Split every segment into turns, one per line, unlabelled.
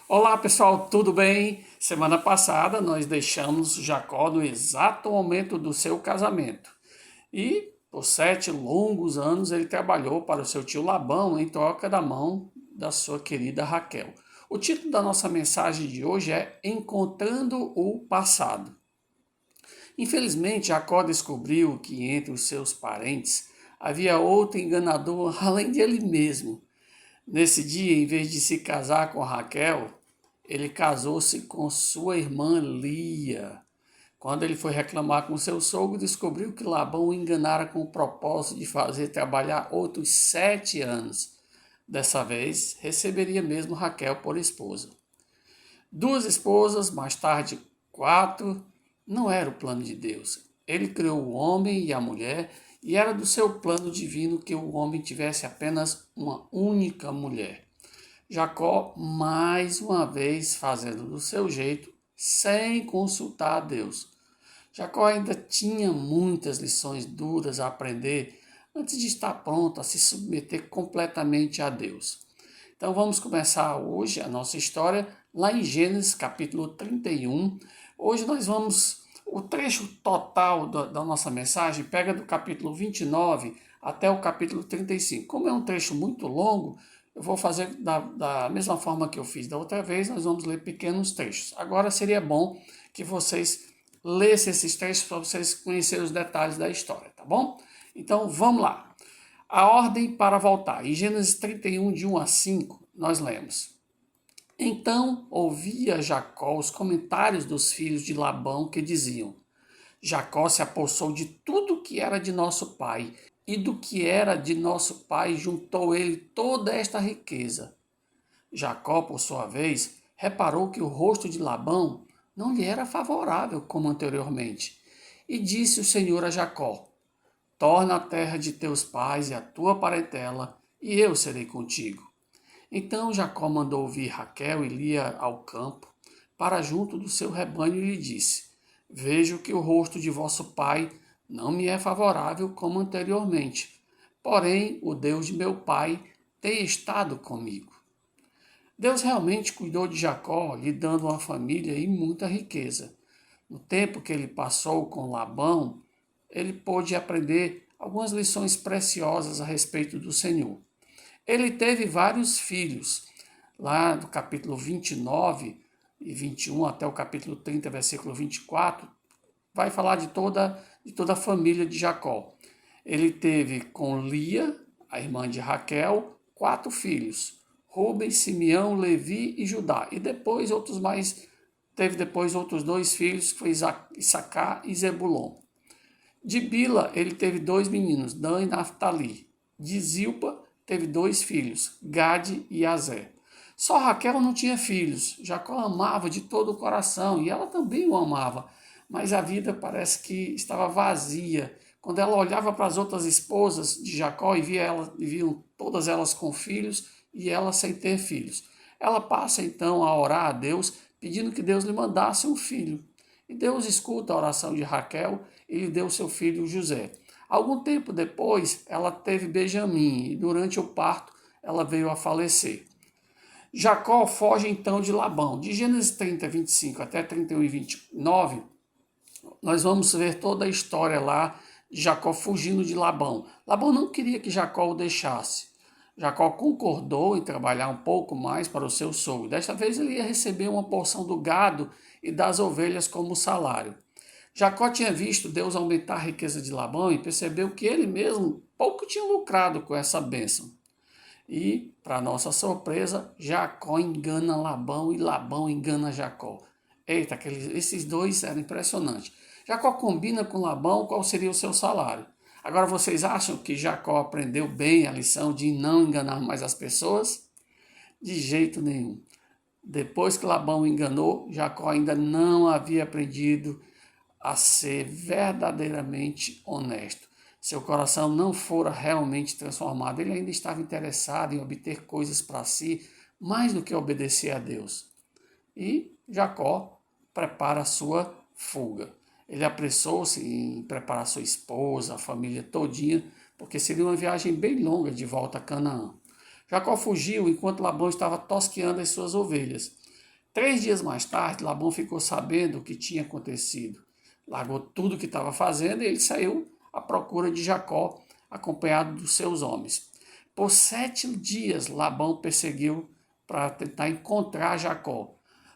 Olá pessoal, tudo bem? Semana passada nós deixamos Jacó no exato momento do seu casamento e por 7 longos anos ele trabalhou para o seu tio Labão em troca da mão da sua querida Raquel. O título da nossa mensagem de hoje é Encontrando o Passado. Infelizmente, Jacó descobriu que entre os seus parentes havia outro enganador além de ele mesmo. Nesse dia, em vez de se casar com Raquel, ele casou-se com sua irmã Lia. Quando ele foi reclamar com seu sogro, descobriu que Labão o enganara com o propósito de fazer trabalhar outros 7 anos. Dessa vez, receberia mesmo Raquel por esposa. 2 esposas, mais tarde 4, não era o plano de Deus. Ele criou o homem e a mulher e era do seu plano divino que o homem tivesse apenas uma única mulher. Jacó, mais uma vez, fazendo do seu jeito, sem consultar a Deus. Jacó ainda tinha muitas lições duras a aprender antes de estar pronto a se submeter completamente a Deus. Então vamos começar hoje a nossa história lá em Gênesis capítulo 31. Hoje nós vamos, o trecho total da nossa mensagem pega do capítulo 29 até o capítulo 35. Como é um trecho muito longo, eu vou fazer da mesma forma que eu fiz da outra vez, nós vamos ler pequenos trechos. Agora seria bom que vocês lessem esses trechos para vocês conhecerem os detalhes da história, tá bom? Então vamos lá. A ordem para voltar. Em Gênesis 31, de 1 a 5, nós lemos. Então ouvia Jacó os comentários dos filhos de Labão que diziam: Jacó se apossou de tudo que era de nosso pai, e do que era de nosso pai juntou ele toda esta riqueza. Jacó, por sua vez, reparou que o rosto de Labão não lhe era favorável como anteriormente. E disse o Senhor a Jacó: Torna a terra de teus pais e a tua parentela, e eu serei contigo. Então Jacó mandou vir Raquel e Lia ao campo, para junto do seu rebanho, e lhe disse: Vejo que o rosto de vosso pai não me é favorável como anteriormente, porém o Deus de meu pai tem estado comigo. Deus realmente cuidou de Jacó, lhe dando uma família e muita riqueza. No tempo que ele passou com Labão, ele pôde aprender algumas lições preciosas a respeito do Senhor. Ele teve vários filhos, lá do capítulo 29 e 21 até o capítulo 30, versículo 24, vai falar de toda a família de Jacó. Ele teve com Lia, a irmã de Raquel, 4 filhos, Rubens, Simeão, Levi e Judá. E depois teve depois outros 2 filhos, que foi Issacar e Zebulon. De Bila, ele teve 2 meninos, Dan e Naftali. De Zilpa, teve 2 filhos, Gade e Azé. Só Raquel não tinha filhos. Jacó amava de todo o coração e ela também o amava. Mas a vida parece que estava vazia. Quando ela olhava para as outras esposas de Jacó e viam todas elas com filhos e ela sem ter filhos. Ela passa então a orar a Deus, pedindo que Deus lhe mandasse um filho. E Deus escuta a oração de Raquel e lhe deu seu filho José. Algum tempo depois, ela teve Benjamim e durante o parto ela veio a falecer. Jacó foge então de Labão. De Gênesis 30, 25 até 31 e 29, nós vamos ver toda a história lá de Jacó fugindo de Labão. Labão não queria que Jacó o deixasse. Jacó concordou em trabalhar um pouco mais para o seu sogro. Desta vez ele ia receber uma porção do gado e das ovelhas como salário. Jacó tinha visto Deus aumentar a riqueza de Labão e percebeu que ele mesmo pouco tinha lucrado com essa bênção. E, para nossa surpresa, Jacó engana Labão e Labão engana Jacó. Eita, esses dois eram impressionantes. Jacó combina com Labão qual seria o seu salário. Agora, vocês acham que Jacó aprendeu bem a lição de não enganar mais as pessoas? De jeito nenhum. Depois que Labão o enganou, Jacó ainda não havia aprendido a ser verdadeiramente honesto. Seu coração não fora realmente transformado. Ele ainda estava interessado em obter coisas para si, mais do que obedecer a Deus. E Jacó prepara a sua fuga. Ele apressou-se em preparar sua esposa, a família todinha, porque seria uma viagem bem longa de volta a Canaã. Jacó fugiu enquanto Labão estava tosqueando as suas ovelhas. 3 dias mais tarde, Labão ficou sabendo o que tinha acontecido. Largou tudo o que estava fazendo e ele saiu à procura de Jacó, acompanhado dos seus homens. Por 7 dias, Labão perseguiu para tentar encontrar Jacó.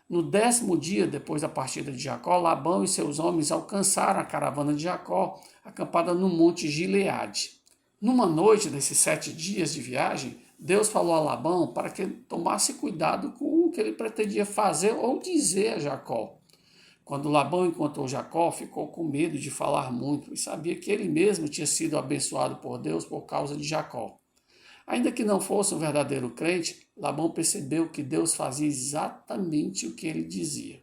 No 10º dia, depois da partida de Jacó, Labão e seus homens alcançaram a caravana de Jacó, acampada no monte Gileade. Numa noite desses 7 dias de viagem, Deus falou a Labão para que ele tomasse cuidado com o que ele pretendia fazer ou dizer a Jacó. Quando Labão encontrou Jacó, ficou com medo de falar muito e sabia que ele mesmo tinha sido abençoado por Deus por causa de Jacó. Ainda que não fosse um verdadeiro crente, Labão percebeu que Deus fazia exatamente o que ele dizia.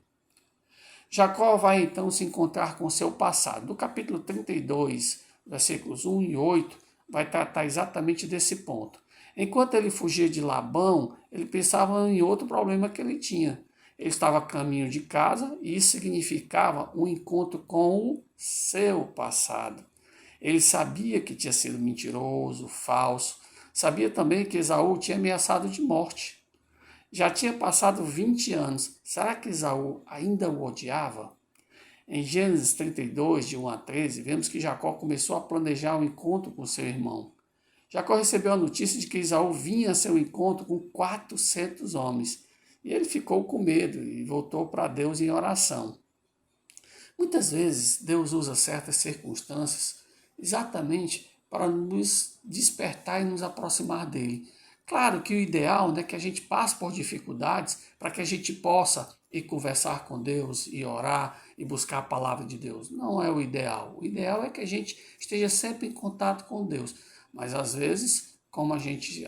Jacó vai então se encontrar com seu passado. No capítulo 32, versículos 1 e 8, vai tratar exatamente desse ponto. Enquanto ele fugia de Labão, ele pensava em outro problema que ele tinha. Ele estava a caminho de casa e isso significava um encontro com o seu passado. Ele sabia que tinha sido mentiroso, falso. Sabia também que Esaú tinha ameaçado de morte. Já tinha passado 20 anos. Será que Esaú ainda o odiava? Em Gênesis 32, de 1 a 13, vemos que Jacó começou a planejar um encontro com seu irmão. Jacó recebeu a notícia de que Esaú vinha a seu encontro com 400 homens. E ele ficou com medo e voltou para Deus em oração. Muitas vezes Deus usa certas circunstâncias exatamente para nos despertar e nos aproximar dele. Claro que o ideal é que a gente passe por dificuldades para que a gente possa ir conversar com Deus e orar e buscar a palavra de Deus. Não é o ideal. O ideal é que a gente esteja sempre em contato com Deus. Mas às vezes, como a gente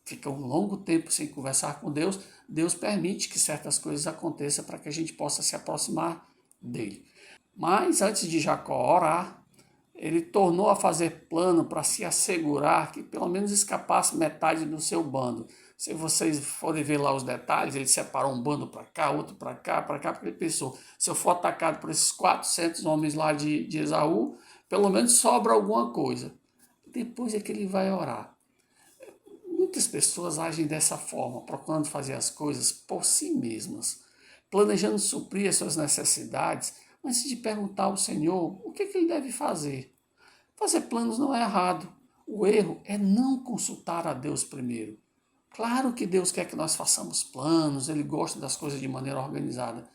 fica um longo tempo sem conversar com Deus, Deus permite que certas coisas aconteçam para que a gente possa se aproximar dele. Mas antes de Jacó orar, ele tornou a fazer plano para se assegurar que pelo menos escapasse metade do seu bando. Se vocês forem ver lá os detalhes, ele separou um bando para cá, outro para cá, porque ele pensou, se eu for atacado por esses 400 homens lá de Esaú, pelo menos sobra alguma coisa. Depois é que ele vai orar. Muitas pessoas agem dessa forma, procurando fazer as coisas por si mesmas, planejando suprir as suas necessidades, antes de perguntar ao Senhor o que ele deve fazer. Fazer planos não é errado. O erro é não consultar a Deus primeiro. Claro que Deus quer que nós façamos planos, Ele gosta das coisas de maneira organizada.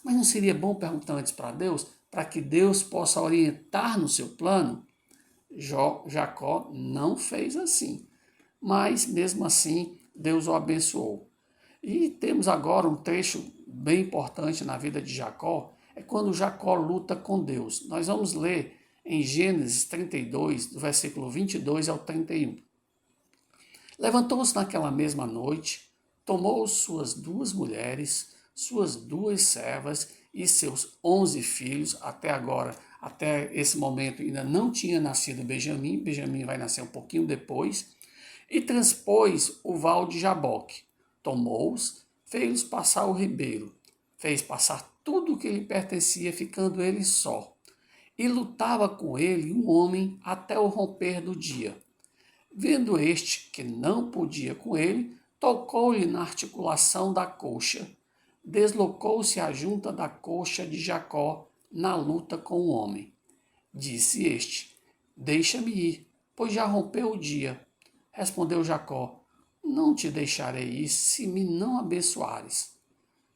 Mas não seria bom perguntar antes para Deus, para que Deus possa orientar no seu plano? Jacó não fez assim. Mas, mesmo assim, Deus o abençoou. E temos agora um trecho bem importante na vida de Jacó, é quando Jacó luta com Deus. Nós vamos ler em Gênesis 32, do versículo 22 ao 31. Levantou-se naquela mesma noite, tomou suas 2 mulheres, suas 2 servas e seus 11 filhos. Até esse momento ainda não tinha nascido Benjamim. Benjamim vai nascer um pouquinho depois. E transpôs o val de Jaboque. Tomou-os, fez-os passar o ribeiro. Fez passar tudo o que lhe pertencia, ficando ele só. E lutava com ele um homem até o romper do dia. Vendo este que não podia com ele, tocou-lhe na articulação da coxa. Deslocou-se a junta da coxa de Jacó na luta com o homem. Disse este: deixa-me ir, pois já rompeu o dia. Respondeu Jacó: não te deixarei ir se me não abençoares.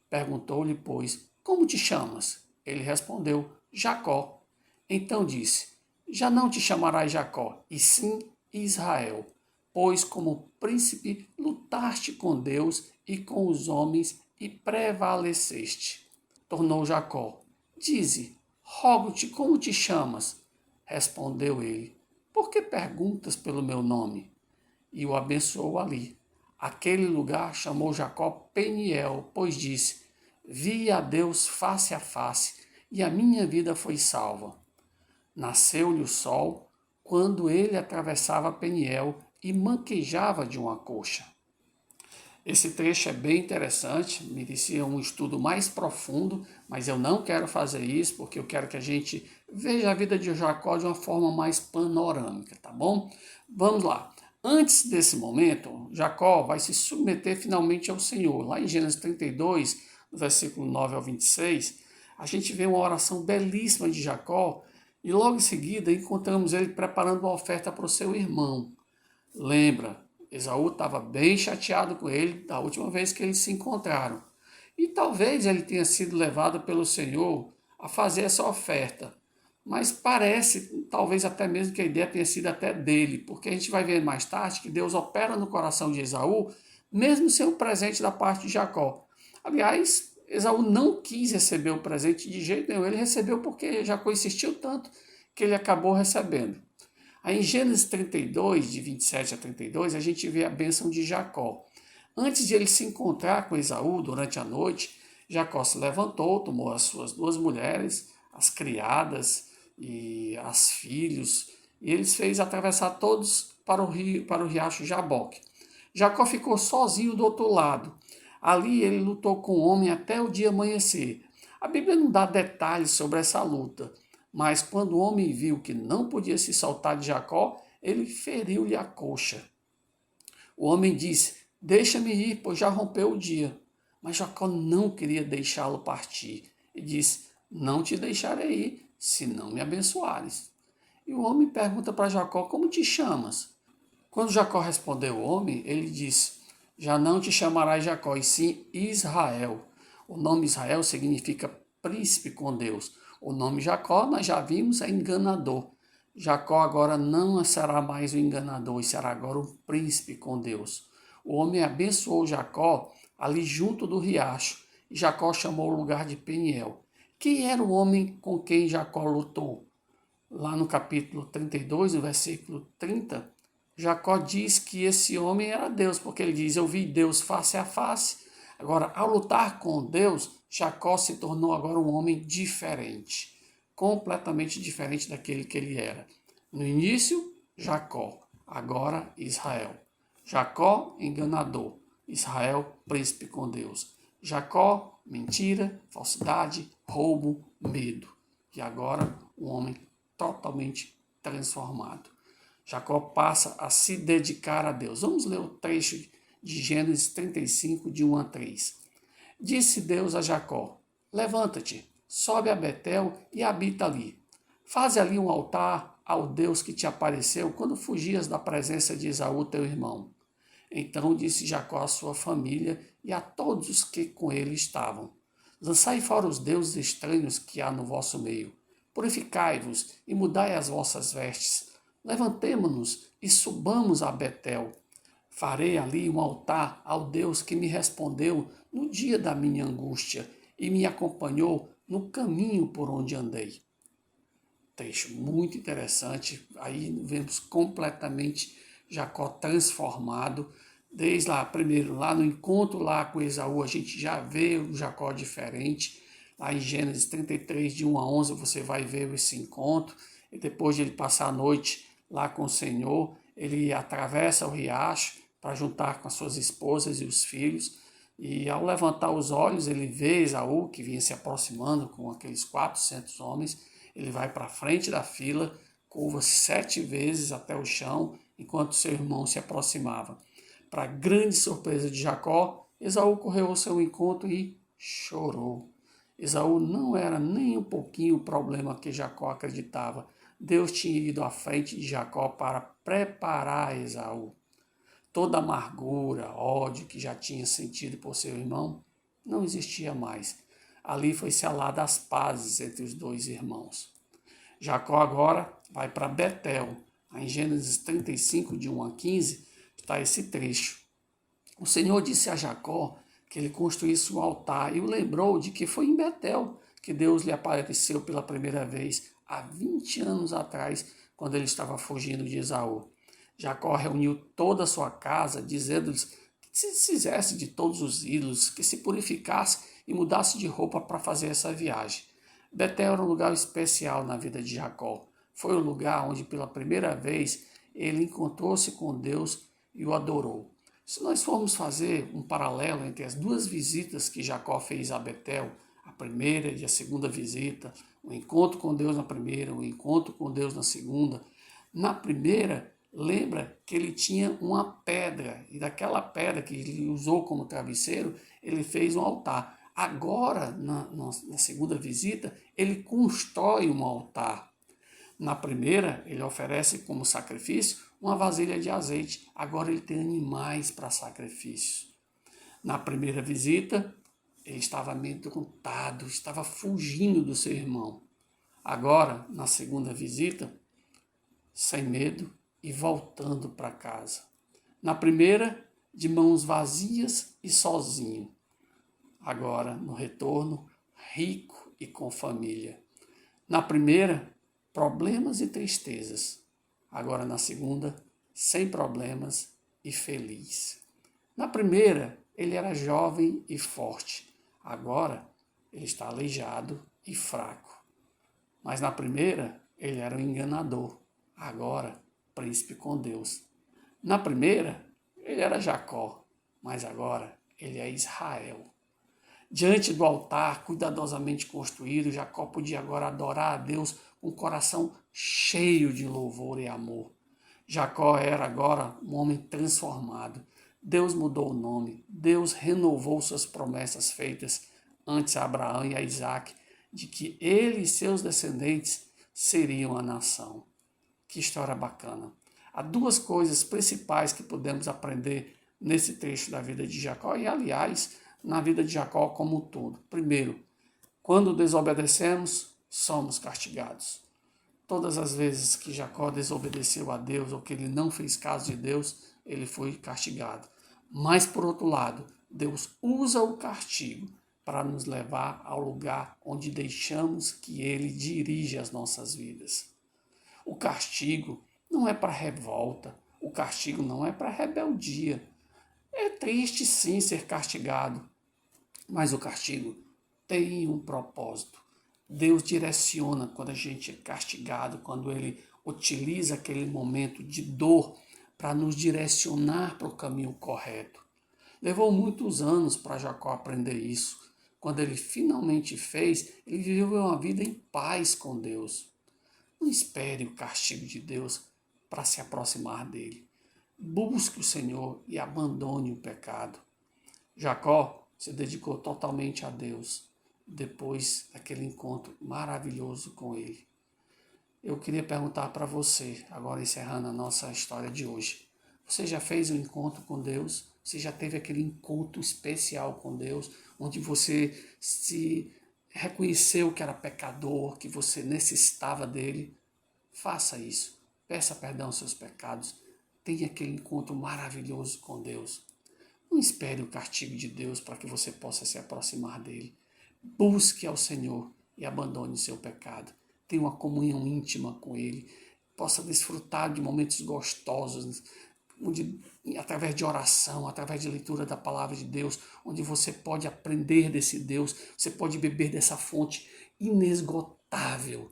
Perguntou-lhe, pois, como te chamas? Ele respondeu: Jacó. Então disse: já não te chamarás Jacó, e sim Israel, pois como príncipe lutaste com Deus e com os homens e prevaleceste. Tornou Jacó: dize, rogo-te, como te chamas? Respondeu ele: por que perguntas pelo meu nome? E o abençoou ali. Aquele lugar chamou Jacó Peniel, pois disse: vi a Deus face a face, e a minha vida foi salva. Nasceu-lhe o sol quando ele atravessava Peniel e manquejava de uma coxa. Esse trecho é bem interessante, merecia um estudo mais profundo, mas eu não quero fazer isso porque eu quero que a gente veja a vida de Jacó de uma forma mais panorâmica, tá bom? Vamos lá. Antes desse momento, Jacó vai se submeter finalmente ao Senhor. Lá em Gênesis 32, no versículo 9 ao 26, a gente vê uma oração belíssima de Jacó e logo em seguida encontramos ele preparando uma oferta para o seu irmão. Lembra, Esaú estava bem chateado com ele da última vez que eles se encontraram. E talvez ele tenha sido levado pelo Senhor a fazer essa oferta. Mas parece, talvez até mesmo que a ideia tenha sido até dele, porque a gente vai ver mais tarde que Deus opera no coração de Esaú, mesmo sem o presente da parte de Jacó. Aliás, Esaú não quis receber o presente de jeito nenhum, ele recebeu porque Jacó insistiu tanto que ele acabou recebendo. Aí em Gênesis 32, de 27 a 32, a gente vê a bênção de Jacó. Antes de ele se encontrar com Esaú durante a noite, Jacó se levantou, tomou as suas duas mulheres, as criadas e as filhos, e eles fez atravessar todos para o riacho Jaboque. Jacó ficou sozinho do outro lado. Ali ele lutou com o homem até o dia amanhecer. A Bíblia não dá detalhes sobre essa luta, mas quando o homem viu que não podia se soltar de Jacó, ele feriu-lhe a coxa. O homem disse: deixa-me ir, pois já rompeu o dia. Mas Jacó não queria deixá-lo partir e disse: não te deixarei ir, se não me abençoares. E o homem pergunta para Jacó: como te chamas? Quando Jacó respondeu o homem, ele disse: já não te chamarás Jacó, e sim Israel. O nome Israel significa príncipe com Deus. O nome Jacó, nós já vimos, é enganador. Jacó agora não será mais o enganador, e será agora o príncipe com Deus. O homem abençoou Jacó ali junto do riacho, e Jacó chamou o lugar de Peniel. Quem era o homem com quem Jacó lutou? Lá no capítulo 32, no versículo 30, Jacó diz que esse homem era Deus, porque ele diz: eu vi Deus face a face. Agora, ao lutar com Deus, Jacó se tornou agora um homem diferente, completamente diferente daquele que ele era. No início, Jacó, agora Israel. Jacó, enganador. Israel, príncipe com Deus. Jacó, mentira, falsidade, roubo, medo. E agora, um homem totalmente transformado. Jacó passa a se dedicar a Deus. Vamos ler o trecho de Gênesis 35, de 1 a 3. Disse Deus a Jacó: levanta-te, sobe a Betel e habita ali. Faze ali um altar ao Deus que te apareceu quando fugias da presença de Esaú, teu irmão. Então disse Jacó à sua família e a todos os que com ele estavam: lançai fora os deuses estranhos que há no vosso meio. Purificai-vos e mudai as vossas vestes. Levantemo-nos e subamos a Betel. Farei ali um altar ao Deus que me respondeu no dia da minha angústia e me acompanhou no caminho por onde andei. Trecho muito interessante. Aí vemos completamente Jacó transformado. Desde lá, primeiro, lá no encontro lá com Esaú, a gente já vê o Jacó diferente. Lá em Gênesis 33, de 1 a 11, você vai ver esse encontro. E depois de ele passar a noite lá com o Senhor, ele atravessa o riacho para juntar com as suas esposas e os filhos. E ao levantar os olhos, ele vê Esaú, que vinha se aproximando com aqueles 400 homens. Ele vai para a frente da fila, curva-se 7 vezes até o chão, enquanto seu irmão se aproximava. Para grande surpresa de Jacó, Esaú correu ao seu encontro e chorou. Esaú não era nem um pouquinho o problema que Jacó acreditava. Deus tinha ido à frente de Jacó para preparar Esaú. Toda amargura, ódio que já tinha sentido por seu irmão não existia mais. Ali foi selada as pazes entre os dois irmãos. Jacó agora vai para Betel. Em Gênesis 35, de 1 a 15, está esse trecho. O Senhor disse a Jacó que ele construísse um altar e o lembrou de que foi em Betel que Deus lhe apareceu pela primeira vez, há 20 anos atrás, quando ele estava fugindo de Esaú. Jacó reuniu toda a sua casa, dizendo-lhes que se desfizesse de todos os ídolos, que se purificasse e mudasse de roupa para fazer essa viagem. Betel era um lugar especial na vida de Jacó. Foi o lugar onde pela primeira vez ele encontrou-se com Deus e o adorou. Se nós formos fazer um paralelo entre as duas visitas que Jacó fez a Betel, a primeira e a segunda visita, o encontro com Deus na primeira, o encontro com Deus na segunda, na primeira, lembra que ele tinha uma pedra, e daquela pedra que ele usou como travesseiro, ele fez um altar. Agora, na segunda visita, ele constrói um altar. Na primeira, ele oferece como sacrifício uma vasilha de azeite. Agora ele tem animais para sacrifício. Na primeira visita, ele estava amedrontado, estava fugindo do seu irmão. Agora, na segunda visita, sem medo e voltando para casa. Na primeira, de mãos vazias e sozinho. Agora, no retorno, rico e com família. Na primeira, problemas e tristezas. Agora, na segunda, sem problemas e feliz. Na primeira, ele era jovem e forte. Agora, ele está aleijado e fraco. Mas na primeira, ele era um enganador. Agora, príncipe com Deus. Na primeira, ele era Jacó. Mas agora, ele é Israel. Diante do altar cuidadosamente construído, Jacó podia agora adorar a Deus com o coração cheio de louvor e amor. Jacó era agora um homem transformado. Deus mudou o nome. Deus renovou suas promessas feitas antes a Abraão e a Isaac, de que ele e seus descendentes seriam a nação. Que história bacana. Há duas coisas principais que podemos aprender nesse trecho da vida de Jacó e, aliás, na vida de Jacó como um todo. Primeiro, quando desobedecemos, somos castigados. Todas as vezes que Jacó desobedeceu a Deus ou que ele não fez caso de Deus, ele foi castigado. Mas, por outro lado, Deus usa o castigo para nos levar ao lugar onde deixamos que ele dirija as nossas vidas. O castigo não é para revolta, o castigo não é para rebeldia. É triste sim ser castigado, mas o castigo tem um propósito. Deus direciona quando a gente é castigado, quando ele utiliza aquele momento de dor para nos direcionar para o caminho correto. Levou muitos anos para Jacó aprender isso. Quando ele finalmente fez, ele viveu uma vida em paz com Deus. Não espere o castigo de Deus para se aproximar dele. Busque o Senhor e abandone o pecado. Jacó se dedicou totalmente a Deus depois daquele encontro maravilhoso com ele. Eu queria perguntar para você, agora encerrando a nossa história de hoje. Você já fez um encontro com Deus? Você já teve aquele encontro especial com Deus, onde você se reconheceu que era pecador, que você necessitava dele? Faça isso. Peça perdão aos seus pecados. Tenha aquele encontro maravilhoso com Deus. Não espere o castigo de Deus para que você possa se aproximar dele. Busque ao Senhor e abandone o seu pecado. Tenha uma comunhão íntima com ele. Possa desfrutar de momentos gostosos, onde, através de oração, através de leitura da palavra de Deus, onde você pode aprender desse Deus, você pode beber dessa fonte inesgotável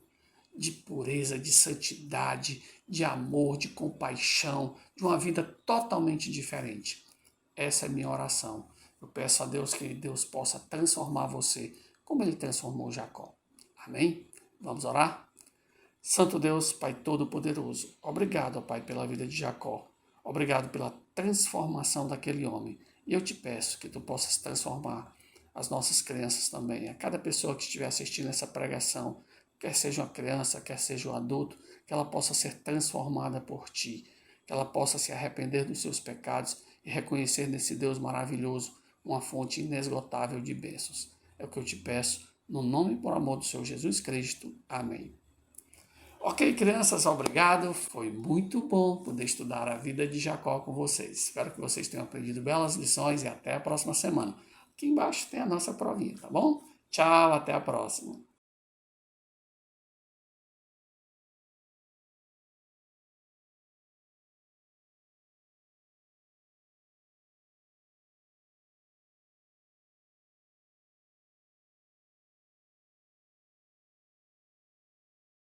de pureza, de santidade, de amor, de compaixão, de uma vida totalmente diferente. Essa é a minha oração. Eu peço a Deus que Deus possa transformar você como ele transformou Jacó. Amém? Vamos orar? Santo Deus, Pai Todo-Poderoso, obrigado, ó Pai, pela vida de Jacó. Obrigado pela transformação daquele homem. E eu te peço que tu possas transformar as nossas crianças também. A cada pessoa que estiver assistindo essa pregação, quer seja uma criança, quer seja um adulto, que ela possa ser transformada por ti. Que ela possa se arrepender dos seus pecados e reconhecer nesse Deus maravilhoso uma fonte inesgotável de bênçãos. É o que eu te peço, no nome e por amor do Senhor Jesus Cristo. Amém. Ok, crianças, obrigado. Foi muito bom poder estudar a vida de Jacó com vocês. Espero que vocês tenham aprendido belas lições e até a próxima semana. Aqui embaixo tem a nossa provinha, tá bom? Tchau, até a próxima.